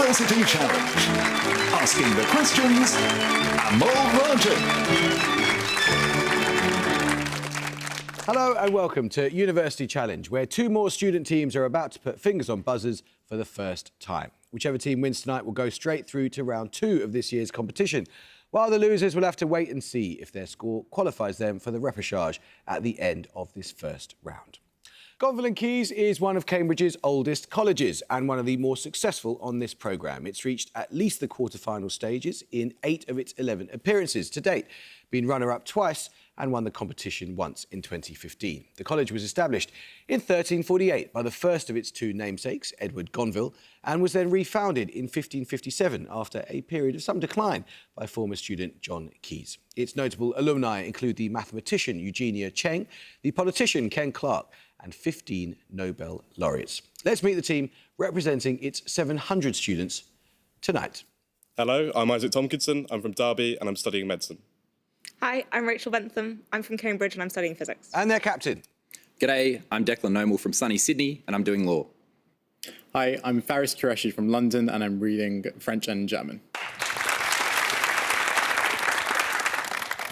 University Challenge. Asking the questions, Amol Rajan. Hello and welcome to University Challenge, where two more student teams are about to put fingers on buzzers for the first time. Whichever team wins tonight will go straight through to round 2 of this year's competition, while the losers will have to wait and see if their score qualifies them for the repechage at the end of this first round. Gonville and Caius is one of Cambridge's oldest colleges and one of the more successful on this programme. It's reached at least the quarter-final stages in 8 of its 11 appearances to date, been runner-up twice and won the competition once in 2015. The college was established in 1348 by the first of its two namesakes, Edward Gonville, and was then refounded in 1557 after a period of some decline by former student John Caius. Its notable alumni include the mathematician Eugenia Cheng, the politician Ken Clarke, and 15 Nobel laureates. Let's meet the team representing its 700 students tonight. Hello, I'm Isaac Tompkinson, I'm from Derby and I'm studying medicine. Hi, I'm Rachel Bentham. I'm from Cambridge and I'm studying physics. And their captain. G'day, I'm Declan Nomal from sunny Sydney and I'm doing law. Hi, I'm Faris Qureshi from London and I'm reading French and German.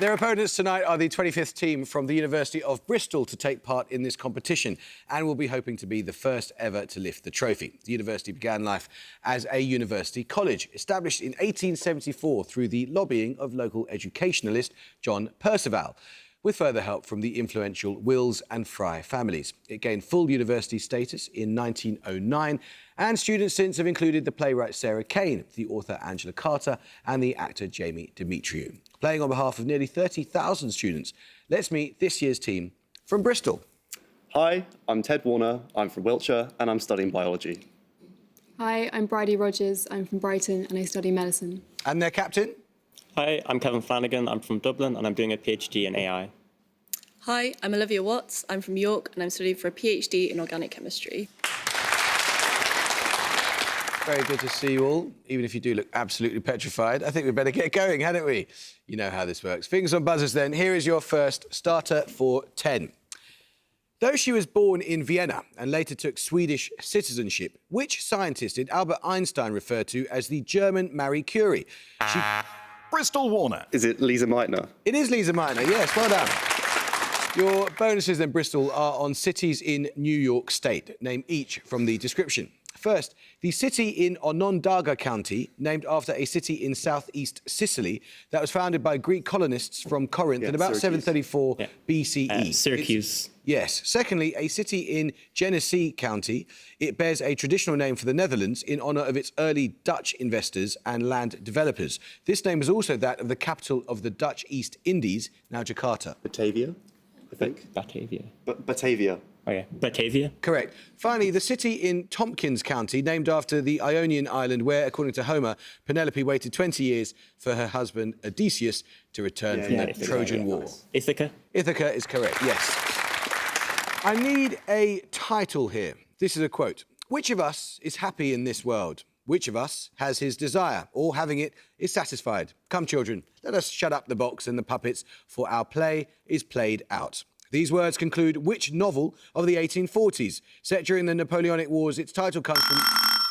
Their opponents tonight are the 25th team from the University of Bristol to take part in this competition and will be hoping to be the first ever to lift the trophy. The university began life as a university college, established in 1874 through the lobbying of local educationalist John Percival, with further help from the influential Wills and Fry families. It gained full university status in 1909, and students since have included the playwright Sarah Kane, the author Angela Carter, and the actor Jamie Demetriou. Playing on behalf of nearly 30,000 students, let's meet this year's team from Bristol. Hi, I'm Ted Warner, I'm from Wiltshire, and I'm studying biology. Hi, I'm Bridie Rogers, I'm from Brighton, and I study medicine. And their captain? Hi, I'm Kevin Flanagan, I'm from Dublin, and I'm doing a PhD in AI. Hi, I'm Olivia Watts, I'm from York, and I'm studying for a PhD in organic chemistry. Very good to see you all, even if you do look absolutely petrified. I think we'd better get going, hadn't we? You know how this works. Fingers on buzzers then. Here is your first starter for 10. Though she was born in Vienna and later took Swedish citizenship, which scientist did Albert Einstein refer to as the German Marie Curie? Bristol Warner. Is it Lisa Meitner? It is Lisa Meitner, yes, well done. Your bonuses then, Bristol, are on cities in New York State. Name each from the description. First, the city in Onondaga County, named after a city in southeast Sicily that was founded by Greek colonists from Corinth in about Syracuse. 734 BCE. Syracuse. Yes. Secondly, a city in Genesee County. It bears a traditional name for the Netherlands in honour of its early Dutch investors and land developers. This name is also that of the capital of the Dutch East Indies, now Jakarta. Batavia, I think. Batavia. Batavia. Oh yeah, Batavia. Correct. Finally, the city in Tompkins County, named after the Ionian island where, according to Homer, Penelope waited 20 years for her husband Odysseus to return from the Trojan War. Ithaca. Ithaca is correct, yes. I need a title here. This is a quote. Which of us is happy in this world? Which of us has his desire, or having it, is satisfied? Come, children, let us shut up the box and the puppets, for our play is played out. These words conclude which novel of the 1840s? Set during the Napoleonic Wars, its title comes from...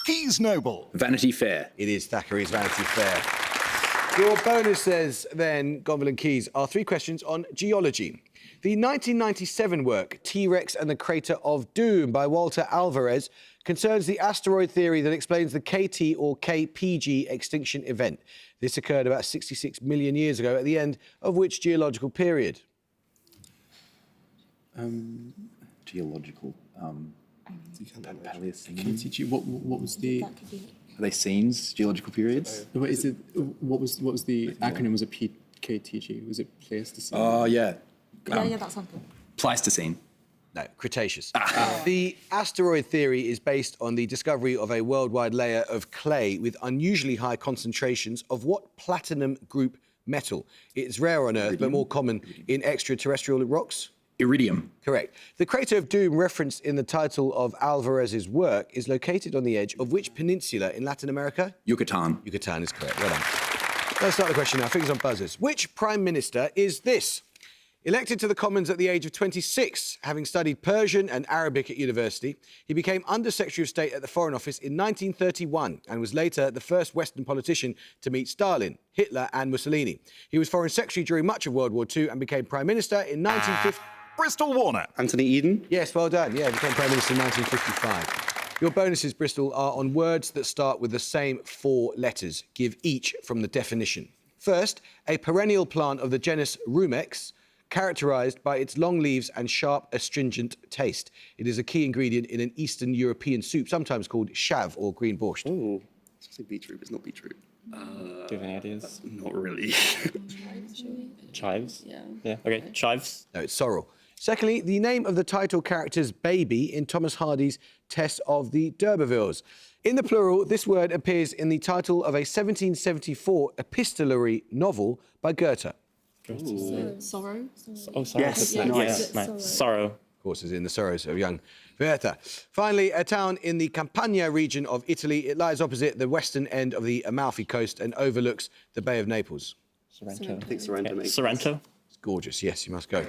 Caius Noble. Vanity Fair. It is Thackeray's Vanity Fair. Your bonus says, then, Gonville and Caius, are 3 questions on geology. The 1997 work, T-Rex and the Crater of Doom by Walter Alvarez, concerns the asteroid theory that explains the KT or KPG extinction event. This occurred about 66 million years ago at the end of which geological period? Geological. KTG, what was the... Are they scenes? Geological periods? What is it? What was the acronym? Was it PKTG? Was it Pleistocene? Oh yeah. Yeah, that's something. Pleistocene. No, Cretaceous. The asteroid theory is based on the discovery of a worldwide layer of clay with unusually high concentrations of what platinum group metal? It's rare on Earth, but more common in extraterrestrial rocks. Iridium. Correct. The Crater of Doom referenced in the title of Alvarez's work is located on the edge of which peninsula in Latin America? Yucatan. Yucatan is correct. Well done. Let's start the question now. Fingers on buzzers. Which Prime Minister is this? Elected to the Commons at the age of 26, having studied Persian and Arabic at university, he became Under-Secretary of State at the Foreign Office in 1931 and was later the first Western politician to meet Stalin, Hitler and Mussolini. He was Foreign Secretary during much of World War II and became Prime Minister in 1950... Bristol Warner. Anthony Eden. Yes, well done. Yeah, became Prime Minister in 1955. Your bonuses, Bristol, are on words that start with the same 4 letters. Give each from the definition. First, a perennial plant of the genus Rumex, characterised by its long leaves and sharp, astringent taste. It is a key ingredient in an Eastern European soup, sometimes called shav or green borscht. Oh, it's supposed to be beetroot, but it's not beetroot. Do you have any ideas? Not really. Chives? Yeah. Yeah, okay. Chives. No, it's sorrel. Secondly, the name of the title character's baby in Thomas Hardy's Test of the D'Urbervilles. In the plural, this word appears in the title of a 1774 epistolary novel by Goethe. Sorrow. Oh, sorry. Yes, Yeah, nice. nice. Sorrow. Of course, is in the sorrows of young Goethe. Finally, a town in the Campania region of Italy. It lies opposite the western end of the Amalfi Coast and overlooks the Bay of Naples. Sorrento. I think Sorrento makes Sorrento. It's gorgeous. Yes, you must go.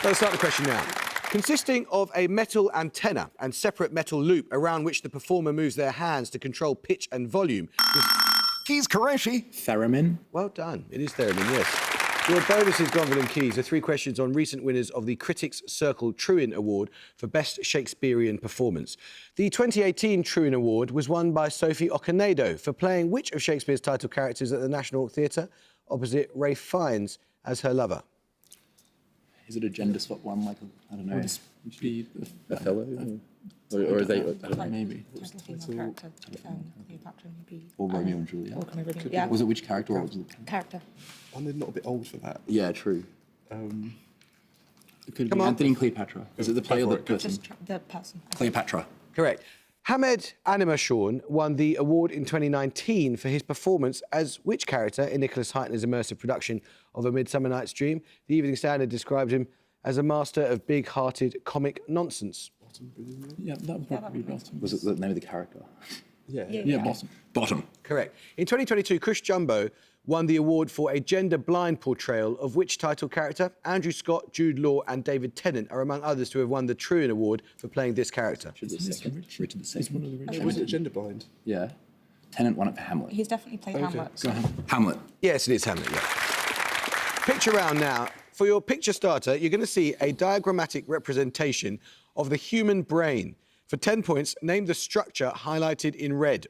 Let's start the question now. Consisting of a metal antenna and separate metal loop around which the performer moves their hands to control pitch and volume. Keys Qureshi. Theremin. Well done. It is theremin, yes. Your bonuses, Gonville and Keys, are 3 questions on recent winners of the Critics' Circle Truin Award for Best Shakespearean Performance. The 2018 Truin Award was won by Sophie Okonedo for playing which of Shakespeare's title characters at the National Theatre opposite Ralph Fiennes as her lover? Is it a gender swap one, like, I don't know, Be Othello? Or are they, I don't know, maybe. or Romeo and Juliet? Yeah. Was it which character or was it? Character. I'm not a bit old for that. Yeah, true. It could Come be on. Anthony and Cleopatra. Is it the play or the person? The person. Cleopatra. Correct. Hamed Animashawn won the award in 2019 for his performance as which character in Nicholas Heitner's immersive production of A Midsummer Night's Dream? The Evening Standard described him as a master of big-hearted comic nonsense. Yeah, that would probably be Bottom. Was it the name of the character? Yeah, Bottom. Bottom. Correct. In 2022, Chris Jumbo won the award for a gender-blind portrayal of which title character? Andrew Scott, Jude Law and David Tennant are among others to have won the Truin Award for playing this character. Richard the He's one Second. of the Richards. Was it gender blind? Yeah. Tennant won it for Hamlet. He's definitely played Hamlet. Hamlet. Yes, it is Hamlet, yeah. Picture round now. For your picture starter, you're going to see a diagrammatic representation of the human brain. For 10 points, name the structure highlighted in red.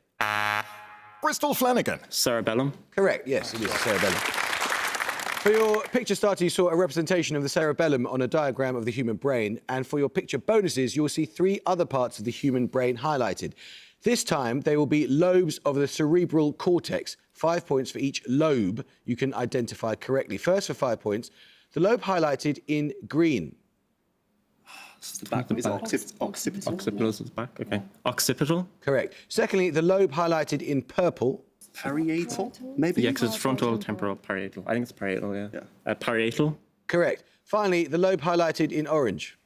Bristol Flanagan. Cerebellum. Correct, yes, it is cerebellum. For your picture starter, you saw a representation of the cerebellum on a diagram of the human brain. And for your picture bonuses, you'll see 3 other parts of the human brain highlighted. This time, they will be lobes of the cerebral cortex. 5 points for each lobe you can identify correctly. First, for 5 points, the lobe highlighted in green. It's the back. Is it occipital? Occipital is the back. Okay. Occipital. Correct. Secondly, the lobe highlighted in purple. Parietal? Maybe? Yeah, because it's frontal, temporal, parietal. I think it's parietal, yeah. Yeah. Parietal. Correct. Finally, the lobe highlighted in orange.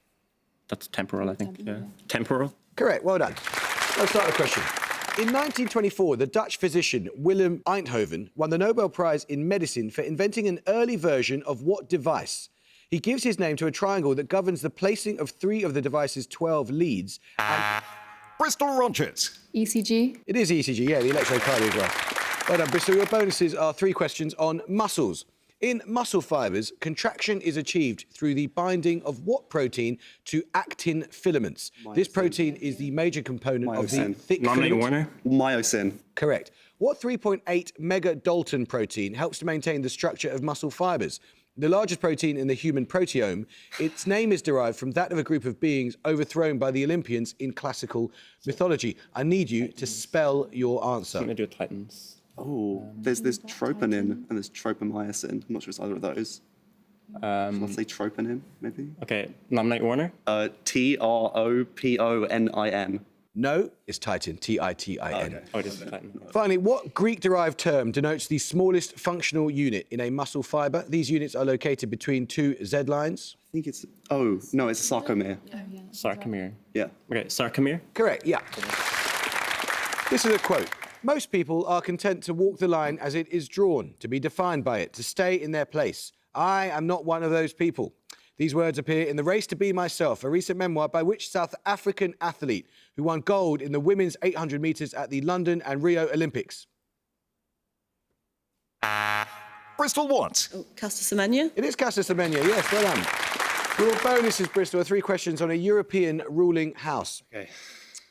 That's temporal, I think. Yeah. Temporal. Correct. Well done. Let's start the question. In 1924, the Dutch physician Willem Einthoven won the Nobel Prize in Medicine for inventing an early version of what device? He gives his name to a triangle that governs the placing of 3 of the device's 12 leads. And Bristol Rogers. ECG. it is ECG, yeah, the electrocardiograph. Well done, Bristol. Your bonuses are 3 questions on muscles. In muscle fibres, contraction is achieved through the binding of what protein to actin filaments? This protein is the major component of the Myosin. thick Nominate filament. Warner. Myosin. Correct. What 3.8 megadalton protein helps to maintain the structure of muscle fibres? The largest protein in the human proteome, its name is derived from that of a group of beings overthrown by the Olympians in classical mythology. I need you to spell your answer. Something to do with Titans. Oh, there's troponin and there's tropomyosin. I'm not sure it's either of those. Shall I say troponin, maybe? Okay. Nominate Warner. Troponin. No, it's Titin, T-I-T-I-N. Oh, it is the Titan. Finally, what Greek-derived term denotes the smallest functional unit in a muscle fibre? These units are located between 2 Z lines. I think it's, oh, no, it's a sarcomere. Sarcomere. Yeah. Okay. Sarcomere. Correct, yeah. This is a quote. Most people are content to walk the line as it is drawn, to be defined by it, to stay in their place. I am not one of those people. These words appear in The Race to Be Myself, a recent memoir by which South African athlete who won gold in the women's 800 metres at the London and Rio Olympics? Bristol what? Oh, Caster Semenya. It is Caius, yes, well done. Your bonuses, Bristol, are 3 questions on a European ruling house. Okay.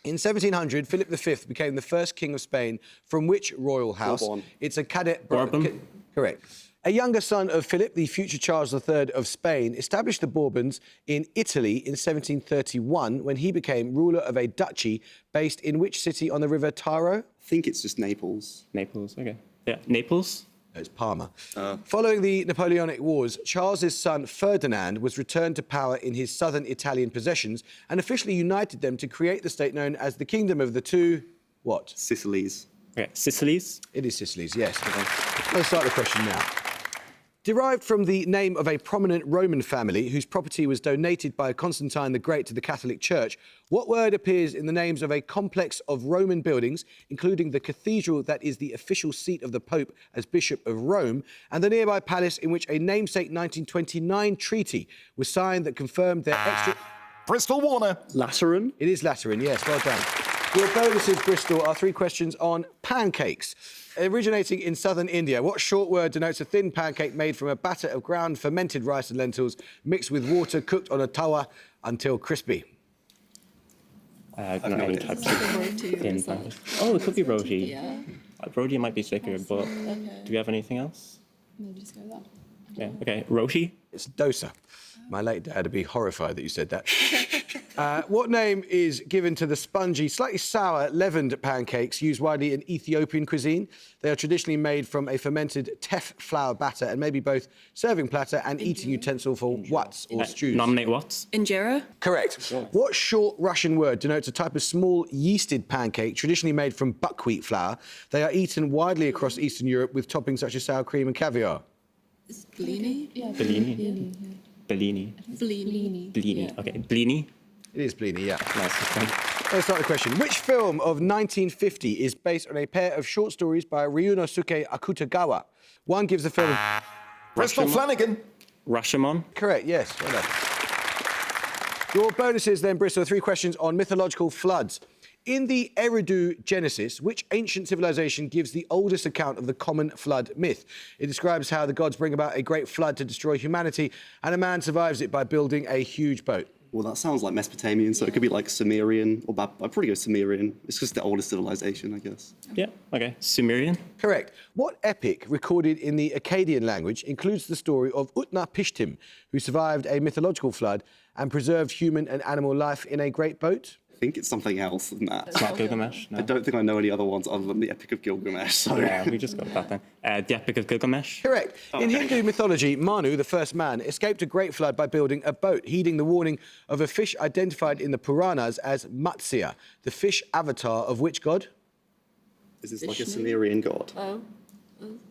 In 1700, Philip V became the first king of Spain from which royal house? Bourbon. It's a cadet... Bourbon. Correct. A younger son of Philip, the future Charles III of Spain, established the Bourbons in Italy in 1731 when he became ruler of a duchy based in which city on the river Taro? I think it's just Naples. Naples, okay. Yeah, Naples. No, it's Parma. Following the Napoleonic Wars, Charles's son Ferdinand was returned to power in his southern Italian possessions and officially united them to create the state known as the Kingdom of the Two... what? Sicily's. Okay, Sicily's. It is Sicily's, yes. Let's start the question now. Derived from the name of a prominent Roman family whose property was donated by Constantine the Great to the Catholic Church, what word appears in the names of a complex of Roman buildings, including the cathedral that is the official seat of the Pope as Bishop of Rome, and the nearby palace in which a namesake 1929 treaty was signed that confirmed their extra... Bristol Warner. Lateran? It is Lateran, yes, well done. Your bonuses, Bristol, are 3 questions on pancakes. Originating in southern India, what short word denotes a thin pancake made from a batter of ground fermented rice and lentils mixed with water cooked on a tawa until crispy? I don't know any types of thin pancakes. Oh, it could be roti. Yeah. Roti might be thicker, but do we have anything else? No, just go with that. Yeah, okay. Roti? It's dosa. My late dad would be horrified that you said that. What name is given to the spongy, slightly sour, leavened pancakes used widely in Ethiopian cuisine? They are traditionally made from a fermented teff flour batter and may be both serving platter and eating utensil for wats or stews. Nominate what? Injera. Correct. What short Russian word denotes a type of small yeasted pancake traditionally made from buckwheat flour? They are eaten widely across Eastern Europe with toppings such as sour cream and caviar. Is Blini? Yeah, Bellini. Bellini. Blini. Blini. Okay, blini. It is blini, yeah. Nice. Let's start the question. Which film of 1950 is based on a pair of short stories by Ryunosuke Akutagawa? One gives the film... Bristol Flanagan. Rashomon. Correct, yes. Well done. Your bonuses then, Bristol, 3 questions on mythological floods. In the Eridu Genesis, which ancient civilization gives the oldest account of the common flood myth? It describes how the gods bring about a great flood to destroy humanity, and a man survives it by building a huge boat. Well, that sounds like Mesopotamian, so it could be like Sumerian, or I'd probably go Sumerian. It's just the oldest civilization, I guess. Yeah, okay. Sumerian. Correct. What epic recorded in the Akkadian language includes the story of Utnapishtim, who survived a mythological flood and preserved human and animal life in a great boat? I think it's something else than that. It's not Gilgamesh. No. I don't think I know any other ones other than the Epic of Gilgamesh. So. Yeah, we just got that then. The Epic of Gilgamesh. Correct. In Hindu mythology, Manu, the first man, escaped a great flood by building a boat, heeding the warning of a fish identified in the Puranas as Matsya, the fish avatar of which god? Is this like a Sumerian god? Oh.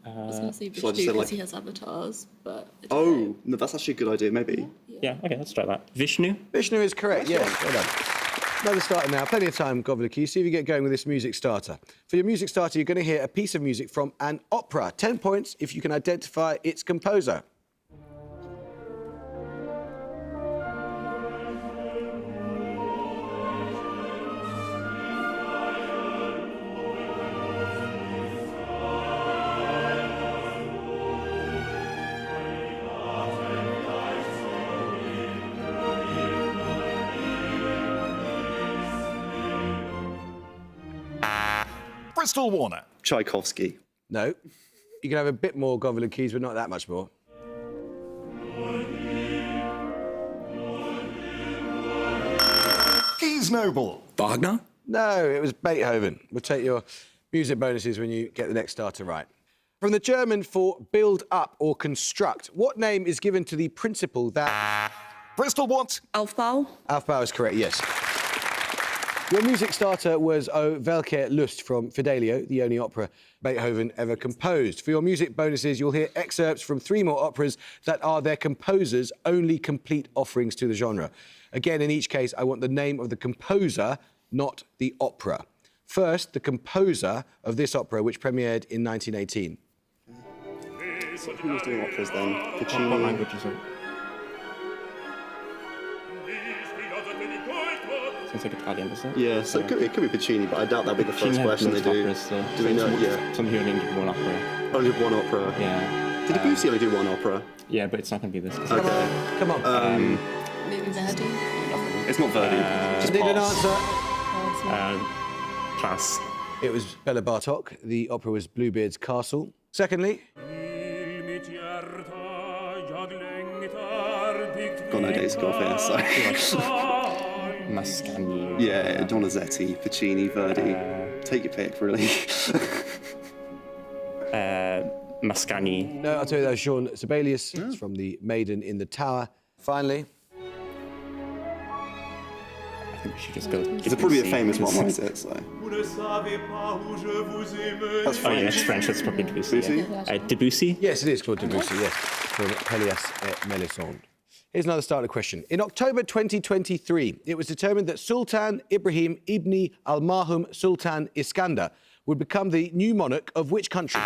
I was going to say Shall I just Vishnu say, because like- he has avatars, but... Oh, no, that's actually a good idea, maybe. Yeah, okay, let's try that. Vishnu. Vishnu is correct, yes. Well done. Another starter now. Plenty of time, Gonville. See if you get going with this music starter. For your music starter, you're going to hear a piece of music from an opera. 10 points if you can identify its composer. Bristol Warner. Tchaikovsky. No. You can have a bit more Gonville keys, but not that much more. Keys Noble. Wagner. No, it was Beethoven. We'll take your music bonuses when you get the next starter right. From the German for build up or construct, what name is given to the principle that... Bristol what? Aufbau. Aufbau is correct, yes. Your music starter was O Welche Lust from Fidelio, the only opera Beethoven ever composed. For your music bonuses, you'll hear excerpts from 3 more operas that are their composers' only complete offerings to the genre. Again, in each case, I want the name of the composer, not the opera. First, the composer of this opera, which premiered in 1918. So who was doing operas then? What Puccini. language is it? Sounds like Italian, doesn't it? Yeah, so it could be Puccini, but I doubt that'll be the Puccini first had question they loads of do. operas, so Do we know? some- Yeah. Some here only did one opera. Only did one opera. Yeah. Did Debussy only do one opera? Yeah, but it's not going to be this. Okay. Come on. Maybe Verdi. It's not Verdi. Just Need an pass. answer? Pass. It was Bela Bartok. The opera was Bluebeard's Castle. Secondly, Got no days to go off here, so. Mascagni. Yeah, Donizetti, Puccini, Verdi. Take your pick, really. Mascagni. no, I'll tell you that was Sean Sibelius. It's from The Maiden in the Tower. Finally, I think we should just go. It's probably a famous one, won't it? So. That's Oh, French. yeah, it's French. It's probably Debussy. Debussy? Yeah. Debussy? yes, it is called Debussy, yes, from Pelléas et Mélisande. Here's another starter question. In October 2023, it was determined that Sultan Ibrahim ibn al-Mahum Sultan Iskandar would become the new monarch of which country?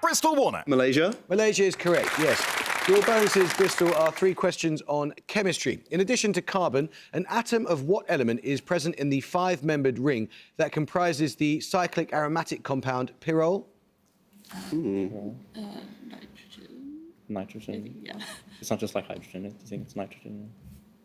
Bristol Warner. Malaysia? Malaysia is correct, yes. Your bonuses, Bristol, are 3 questions on chemistry. In addition to carbon, an atom of what element is present in the 5-membered ring that comprises the cyclic aromatic compound pyrrole? Nitrogen. Yeah. It's not just like hydrogen. Do you think it's nitrogen?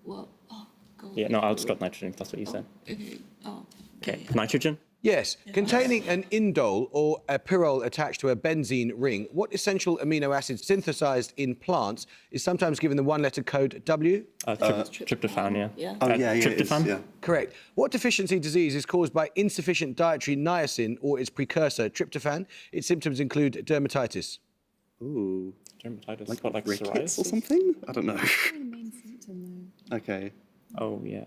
Well, oh, God. Yeah, no, I'll just go with nitrogen if that's what you said. Okay. Oh. Okay, nitrogen? Yes. Containing an indole or a pyrrole attached to a benzene ring, what essential amino acid synthesized in plants is sometimes given the 1-letter code W? Tryptophan, yeah. Yeah. Oh, yeah, it is, Tryptophan? yeah. Correct. What deficiency disease is caused by insufficient dietary niacin or its precursor, tryptophan? Its symptoms include dermatitis. Ooh. Dermatitis, Like, what, like rickets psoriasis? or something? I don't know. The main symptom, though. Okay. Oh, yeah.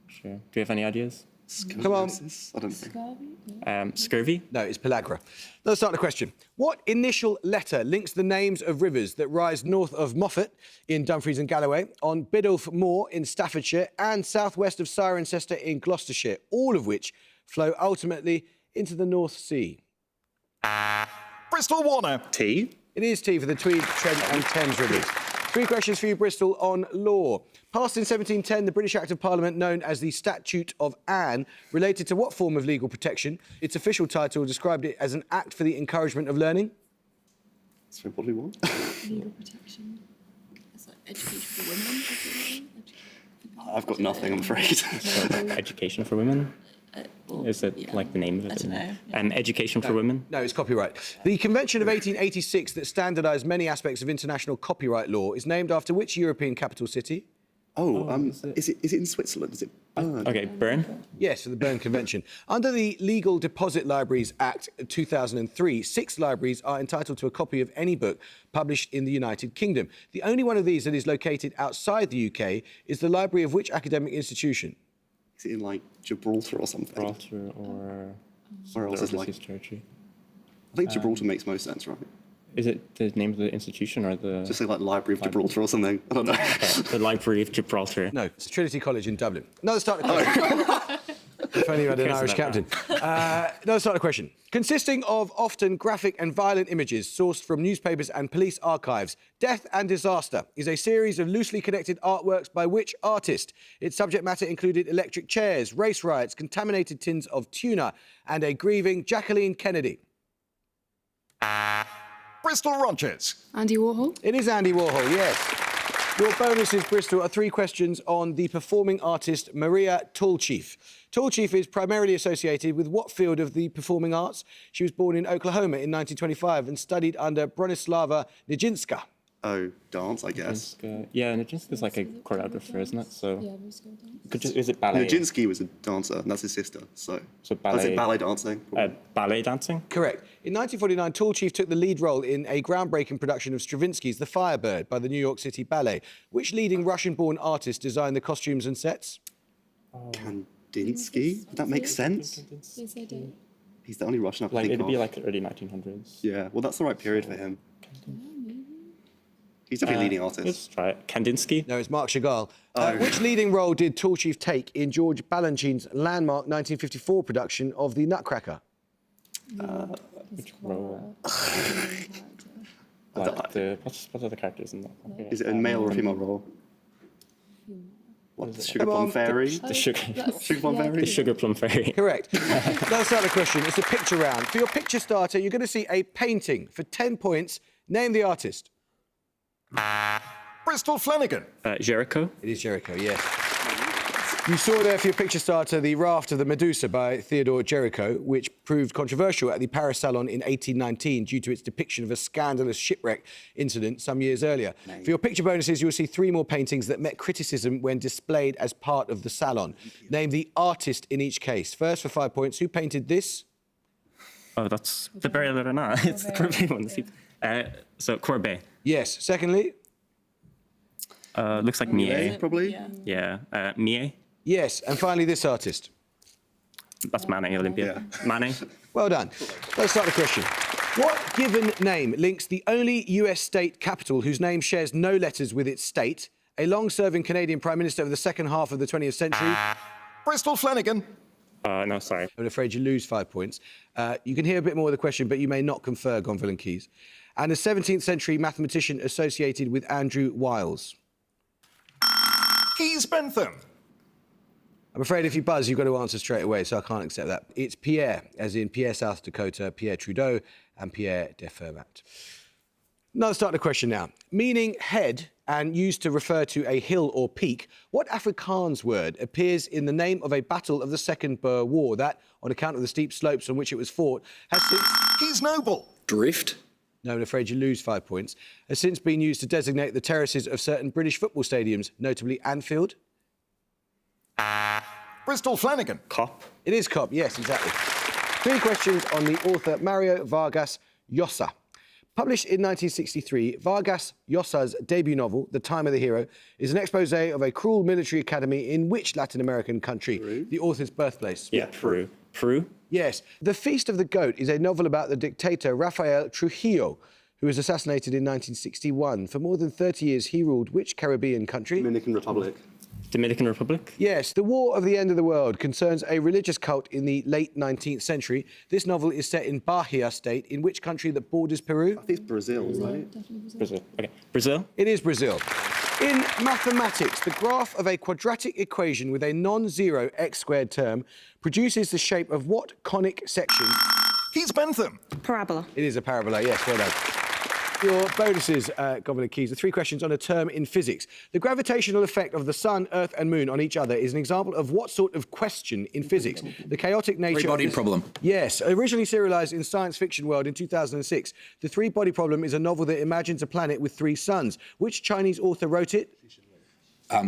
Sure. Do you have any ideas? Come on. Scoliosis? I don't think. Scurvy? No, it's pellagra. Let's start the question. What initial letter links the names of rivers that rise north of Moffat in Dumfries and Galloway, on Biddulph Moor in Staffordshire, and southwest of Cirencester in Gloucestershire, all of which flow ultimately into the North Sea? Bristol Warner. T? It is T for the Tweed, Trent and Thames rivers. 3 questions for you, Bristol, on law. Passed in 1710, the British Act of Parliament known as the Statute of Anne related to what form of legal protection? Its official title described it as an act for the encouragement of learning. So what do we want? Legal protection. It's like education for women. I've got nothing, I'm afraid. Education for women? Is it like the name of it? I don't know. Education for women? No, it's copyright. The Convention of 1886 that standardised many aspects of international copyright law is named after which European capital city? Is it in Switzerland? Is it Bern? Okay, Bern? Yes, for the Berne Convention. Under the Legal Deposit Libraries Act 2003, 6 libraries are entitled to a copy of any book published in the United Kingdom. The only one of these that is located outside the UK is the library of which academic institution? Is it in, like, Gibraltar or something? Gibraltar or Where else the is, like... overseas territory? I think Gibraltar makes most sense, right? Is it the name of the institution or the... Just say, like, Library of Gibraltar or something. I don't know. the Library of Gibraltar. No, it's Trinity College in Dublin. Another starter question. If only you had an cares Irish about captain. Another starter question. Consisting of often graphic and violent images sourced from newspapers and police archives, Death and Disaster is a series of loosely connected artworks by which artist? Its subject matter included electric chairs, race riots, contaminated tins of tuna, and a grieving Jacqueline Kennedy. Bristol Rogers. Andy Warhol. It is Andy Warhol, yes. Your bonuses, Bristol, are 3 questions on the performing artist Maria Tallchief. Tallchief is primarily associated with what field of the performing arts? She was born in Oklahoma in 1925 and studied under Bronislava Nijinská. Oh, dance, I guess. Yeah, Nijinsky is like a choreographer, isn't it? So Yeah, musical dance. is it ballet? Nijinsky was a dancer, and that's his sister, so... So I'd say ballet. ballet dancing. Ballet dancing? Correct. In 1949, Tallchief took the lead role in a groundbreaking production of Stravinsky's The Firebird by the New York City Ballet. Which leading Russian-born artist designed the costumes and sets? Kandinsky? Would that make sense? Yes, I do. He's the only Russian I can Like, think it'd of. be like early 1900s. Yeah, well, that's the right period for him. He's definitely a leading artist. Let's try it. Kandinsky? No, it's Marc Chagall. Oh. Which leading role did Tallchief take in George Balanchine's landmark 1954 production of The Nutcracker? Which role? Like what are the characters in that? Okay. Is it a male or a female role? What, the Sugar Plum Fairy? The sugar. Sugar Plum Fairy? The Sugar Plum Fairy. Correct. Let's start the question. It's a picture round. For your picture starter, you're going to see a painting. For 10 points, name the artist. Bristol Flanagan. Jericho. It is Jericho, yes. You saw there for your picture starter the Raft of the Medusa by Theodore Jericho, which proved controversial at the Paris Salon in 1819 due to its depiction of a scandalous shipwreck incident some years earlier. For your picture bonuses, you will see 3 more paintings that met criticism when displayed as part of the salon. Name the artist in each case. First, for 5 points, who painted this? Oh, that's the very little now. It's the Courbet one. So Courbet. Yes. Secondly? Looks like Millet. Probably. Yeah. Millet. Yes. And finally, this artist. That's Manet, Olympia. Manet. Well done. Let's start the question. What given name links the only US state capital whose name shares no letters with its state, a long-serving Canadian Prime Minister of the second half of the 20th century? Bristol Flanagan. No, sorry. I'm afraid you lose 5 points. You can hear a bit more of the question, but you may not confer Gonville and Caius. And a 17th century mathematician associated with Andrew Wiles. Caius Bentham. I'm afraid if you buzz, you've got to answer straight away, so I can't accept that. It's Pierre, as in Pierre, South Dakota, Pierre Trudeau, and Pierre de Fermat. Now let's start the question now. Meaning head and used to refer to a hill or peak, what Afrikaans word appears in the name of a battle of the Second Boer War that, on account of the steep slopes on which it was fought, has since... Caius Noble. Drift. No, I'm afraid you lose 5 points. Has since been used to designate the terraces of certain British football stadiums, notably Anfield. Bristol Flanagan. Cop. It is Cop, yes, exactly. 3 questions on the author Mario Vargas Llosa. Published in 1963, Vargas Llosa's debut novel, The Time of the Hero, is an exposé of a cruel military academy in which Latin American country? Peru. The author's birthplace. Yeah, Peru. Peru? Yes. The Feast of the Goat is a novel about the dictator Rafael Trujillo, who was assassinated in 1961. For more than 30 years, he ruled which Caribbean country? Dominican Republic. Dominican Republic? Yes, The War of the End of the World concerns a religious cult in the late 19th century. This novel is set in Bahia state, in which country that borders Peru? I think it's Brazil, right? Brazil. Okay. Brazil? It is Brazil. In mathematics, the graph of a quadratic equation with a non-zero x-squared term produces the shape of what conic section? Caius Bentham. Parabola. It is a parabola, yes, well done. Your bonuses, Gonville and Caius, are 3 questions on a term in physics. The gravitational effect of the Sun, Earth and Moon on each other is an example of what sort of question in physics? The chaotic nature... Three-body problem. Yes. Originally serialised in Science Fiction World in 2006, The Three-Body Problem is a novel that imagines a planet with 3 suns. Which Chinese author wrote it?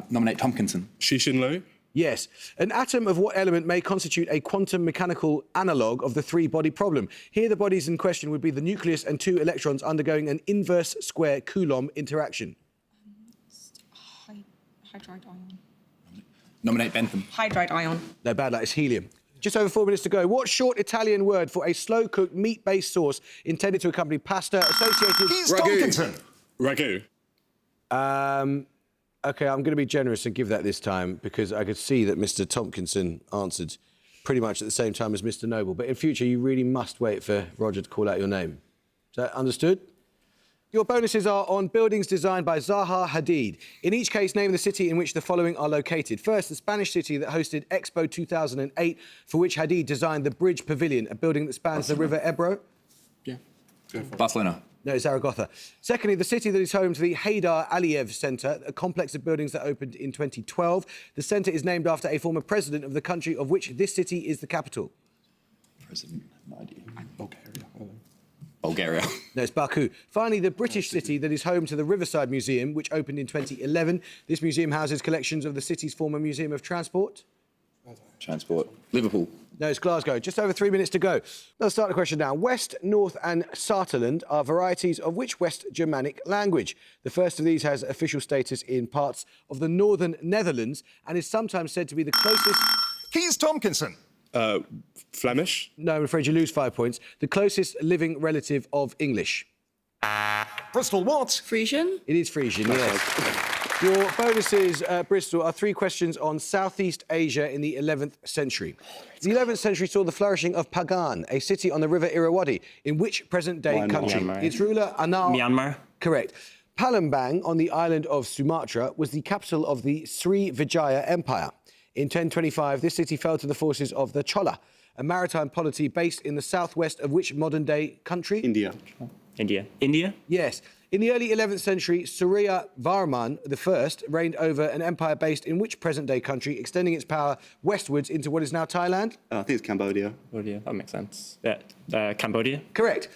Nominate Tompkinson. Xixin Liu. Yes. An atom of what element may constitute a quantum mechanical analogue of the 3-body problem? Here the bodies in question would be the nucleus and 2 electrons undergoing an inverse square Coulomb interaction. Hydride ion. Nominate Bentham. Hydride ion. No, bad luck, it's helium. Just over 4 minutes to go. What short Italian word for a slow-cooked meat-based sauce intended to accompany pasta associated... Caius Tompkinson. Ragu. OK, I'm going to be generous and give that this time because I could see that Mr Tompkinson answered pretty much at the same time as Mr Noble. But in future, you really must wait for Roger to call out your name. Is that understood? Your bonuses are on buildings designed by Zaha Hadid. In each case, name the city in which the following are located. First, the Spanish city that hosted Expo 2008, for which Hadid designed the Bridge Pavilion, a building that spans the River Ebro. Yeah. Barcelona. No, Zaragoza. Secondly, the city that is home to the Haydar Aliyev Centre, a complex of buildings that opened in 2012. The centre is named after a former president of the country of which this city is the capital. President. No idea. Bulgaria. Bulgaria. No, it's Baku. Finally, the British city that is home to the Riverside Museum, which opened in 2011. This museum houses collections of the city's former Museum of Transport. Transport. Liverpool. No, it's Glasgow. Just over 3 minutes to go. Let's start the question now. West, North and Saterland are varieties of which West Germanic language? The first of these has official status in parts of the northern Netherlands and is sometimes said to be the closest... Caius Tompkinson. Flemish. No, I'm afraid you lose 5 points. The closest living relative of English. Bristol what? Frisian? It is Frisian, yes. Your bonuses, Bristol, are 3 questions on Southeast Asia in the 11th century. The 11th century saw the flourishing of Pagan, a city on the river Irrawaddy, in which present-day Myanmar. country? Myanmar. Its ruler, Anal... Myanmar. Correct. Palembang, on the island of Sumatra, was the capital of the Srivijaya Empire. In 1025, this city fell to the forces of the Chola, a maritime polity based in the southwest of which modern-day country? India. India. India? Yes. In the early 11th century, Surya Varman I reigned over an empire based in which present-day country, extending its power westwards into what is now Thailand? I think it's Cambodia. Cambodia. That makes sense. Yeah. Cambodia? Correct.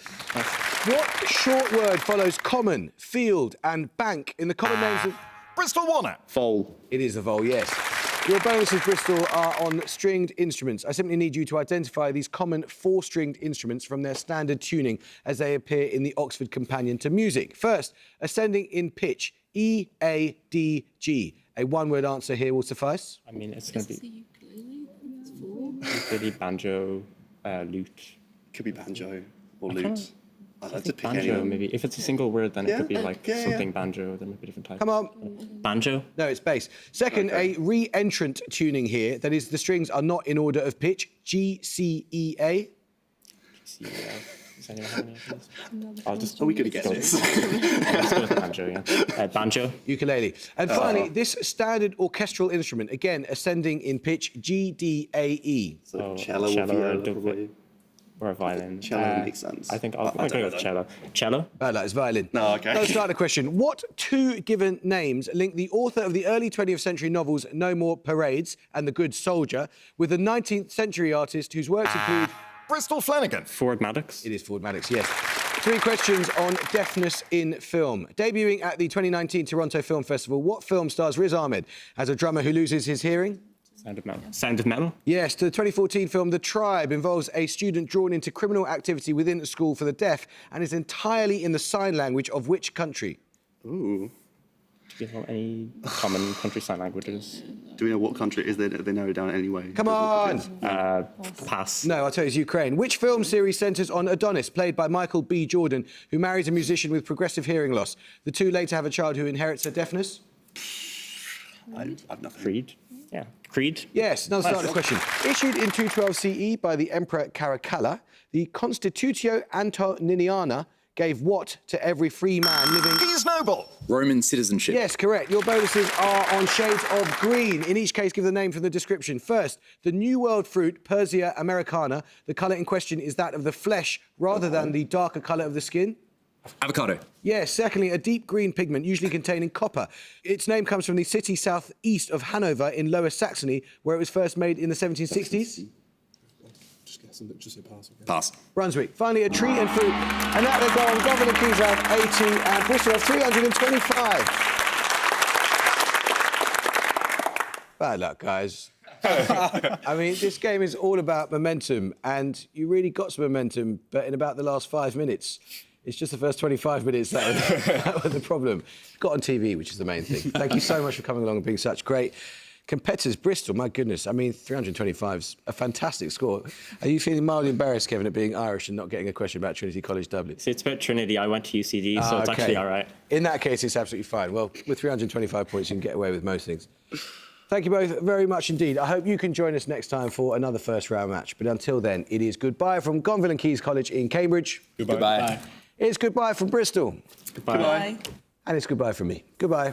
What short word follows common, field and bank in the common names of... Bristol Warner. Vole. It is the vole, yes. Your bonuses, Bristol, are on stringed instruments. I simply need you to identify these common 4-stringed instruments from their standard tuning as they appear in the Oxford Companion to Music. First, ascending in pitch, E, A, D, G. A one-word answer here will suffice. I mean, it's going to be ukulele, banjo, lute. Could be banjo or kinda- lute. I'd like to pick Banjo, anyone. maybe. If it's a single word, then it could be like yeah. something banjo, then maybe different type. Come on. Banjo? No, it's bass. Second, a re-entrant tuning here. That is, the strings are not in order of pitch. G, C, E, A. Does anyone have any ideas? I'll just... Are we going to get this? Let's go with banjo, yeah. Banjo? Ukulele. And finally, this standard orchestral instrument, again, ascending in pitch, G, D, A, E. So cello or cello or viola, double- probably. Or a violin. Cello makes sense. I think I I'm don't going know with cello. Cello? Bad luck, it's violin. No, okay. Let's start the question. What 2 given names link the author of the early 20th century novels No More Parades and The Good Soldier with the 19th century artist whose works include... Bristol Flanagan. Ford Maddox? It is Ford Maddox, yes. 3 questions on deafness in film. Debuting at the 2019 Toronto Film Festival, what film stars Riz Ahmed as a drummer who loses his hearing? Sound of Metal. Sound of Metal? Yes, the 2014 film The Tribe involves a student drawn into criminal activity within a school for the deaf and is entirely in the sign language of which country? Ooh. Do you know any common country sign languages? Do we know what country it is? They narrow it down anyway. Come on! Pass. No, I'll tell you, it's Ukraine. Which film series centres on Adonis, played by Michael B. Jordan, who marries a musician with progressive hearing loss? The 2 later have a child who inherits her deafness? I've nothing. Creed? Yeah. Creed? Yes, now start the question. Issued in 212 CE by the Emperor Caracalla, the Constitutio Antoniniana gave what to every free man living... He's noble. Roman citizenship. Yes, correct. Your bonuses are on shades of green. In each case, give the name from the description. First, the New World fruit, Persea americana. The colour in question is that of the flesh rather than the darker colour of the skin. Avocado. Yes, secondly, a deep green pigment, usually containing copper. Its name comes from the city southeast of Hanover in Lower Saxony, where it was first made in the 1760s. Just guess and just say pass. Okay? Pass. Brunswick. Finally, a tree and fruit. And that they go on. Gonville and Caius have 80 and Bristol have 325. Bad luck, guys. I mean, this game is all about momentum, and you really got some momentum, but in about the last 5 minutes. It's just the first 25 minutes that were the problem. Got on TV, which is the main thing. Thank you so much for coming along and being such great competitors. Bristol, my goodness. I mean, 325's a fantastic score. Are you feeling mildly embarrassed, Kevin, at being Irish and not getting a question about Trinity College Dublin? See, it's about Trinity. I went to UCD, so it's actually all right. In that case, it's absolutely fine. Well, with 325 points, you can get away with most things. Thank you both very much indeed. I hope you can join us next time for another first round match. But until then, it is goodbye from Gonville and Caius College in Cambridge. Goodbye. Goodbye. It's goodbye from Bristol. Goodbye. Bye. And it's goodbye from me. Goodbye.